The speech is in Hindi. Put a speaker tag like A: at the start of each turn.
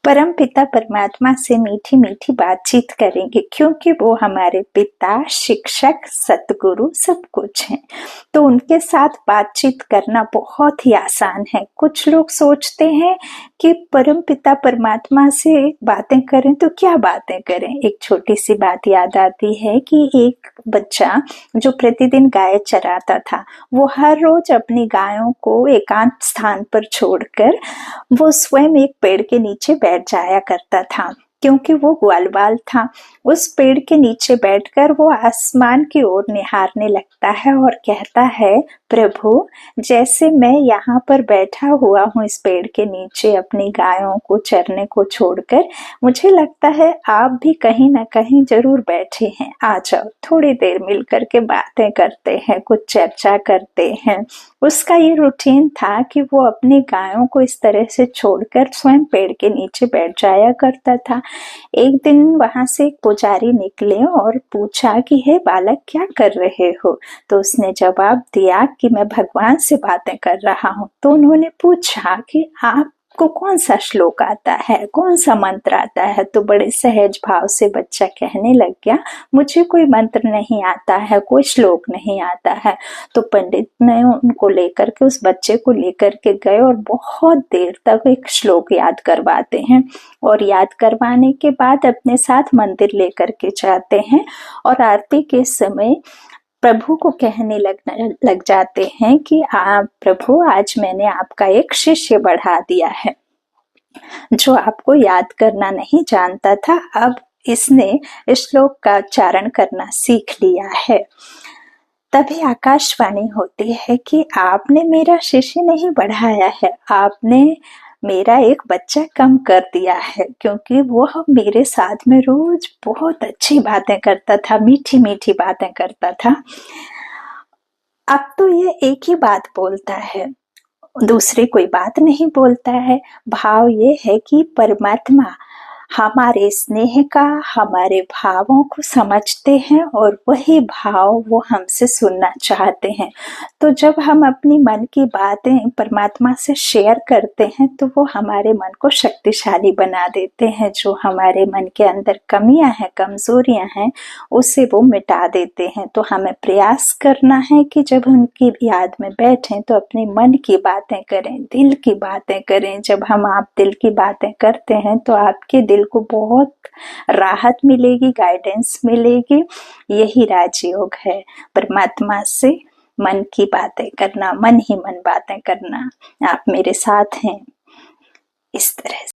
A: परम पिता परमात्मा से मीठी मीठी बातचीत करेंगे, क्योंकि वो हमारे पिता, शिक्षक, सतगुरु सब कुछ हैं। तो उनके साथ बातचीत करना बहुत ही आसान है। कुछ लोग सोचते हैं कि परम पिता परमात्मा से बातें करें तो क्या बातें करें। एक छोटी सी बात याद आती है कि एक बच्चा जो प्रतिदिन गाय चराता था, वो हर रोज अपनी गायों को एकांत स्थान पर छोड़कर वो स्वयं एक पेड़ के नीचे बैठ जाया करता था, क्योंकि वो ग्वालवाल था। उस पेड़ के नीचे बैठकर वो आसमान की ओर निहारने लगता है और कहता है, प्रभु, जैसे मैं यहाँ पर बैठा हुआ हूँ इस पेड़ के नीचे अपनी गायों को चरने को छोड़कर, मुझे लगता है आप भी कहीं ना कहीं जरूर बैठे हैं। आ जाओ, थोड़ी देर मिलकर के बातें करते हैं, कुछ चर्चा करते हैं। उसका ये रूटीन था कि वो अपनी गायों को इस तरह से छोड़कर स्वयं पेड़ के नीचे बैठ जाया करता था। एक दिन वहां से एक पुजारी निकले और पूछा कि हे बालक, क्या कर रहे हो? तो उसने जवाब दिया कि मैं भगवान से बातें कर रहा हूँ। तो उन्होंने पूछा कि आपको कौन सा श्लोक आता है, कौन सा मंत्र आता है? तो बड़े सहज भाव से बच्चा कहने लग गया, मुझे कोई मंत्र नहीं आता है, कोई श्लोक नहीं आता है। तो पंडित ने उनको लेकर के, उस बच्चे को लेकर के गए और बहुत देर तक एक श्लोक याद करवाते हैं, और याद करवाने के बाद अपने साथ मंदिर लेकर के जाते हैं और आरती के समय प्रभु को कहने लग जाते हैं कि आप प्रभु, आज मैंने आपका एक शिष्य बढ़ा दिया है जो आपको याद करना नहीं जानता था, अब इसने इस श्लोक का उच्चारण करना सीख लिया है। तभी आकाशवाणी होती है कि आपने मेरा शिष्य नहीं बढ़ाया है, आपने मेरा एक बच्चा कम कर दिया है, क्योंकि वो मेरे साथ में रोज बहुत अच्छी बातें करता था, मीठी मीठी बातें करता था। अब तो ये एक ही बात बोलता है, दूसरी कोई बात नहीं बोलता है। भाव ये है कि परमात्मा हमारे स्नेह का, हमारे भावों को समझते हैं और वही भाव वो हमसे सुनना चाहते हैं। तो जब हम अपनी मन की बातें परमात्मा से शेयर करते हैं तो वो हमारे मन को शक्तिशाली बना देते हैं। जो हमारे मन के अंदर कमियां हैं, कमजोरियां हैं, उसे वो मिटा देते हैं। तो हमें प्रयास करना है कि जब उनकी याद में बैठें तो अपने मन की बातें करें, दिल की बातें करें। जब आप दिल की बातें करते हैं तो आपके दिल को बहुत राहत मिलेगी, गाइडेंस मिलेगी। यही राजयोग है, परमात्मा से मन की बातें करना, मन ही मन बातें करना। आप मेरे साथ हैं इस तरह से।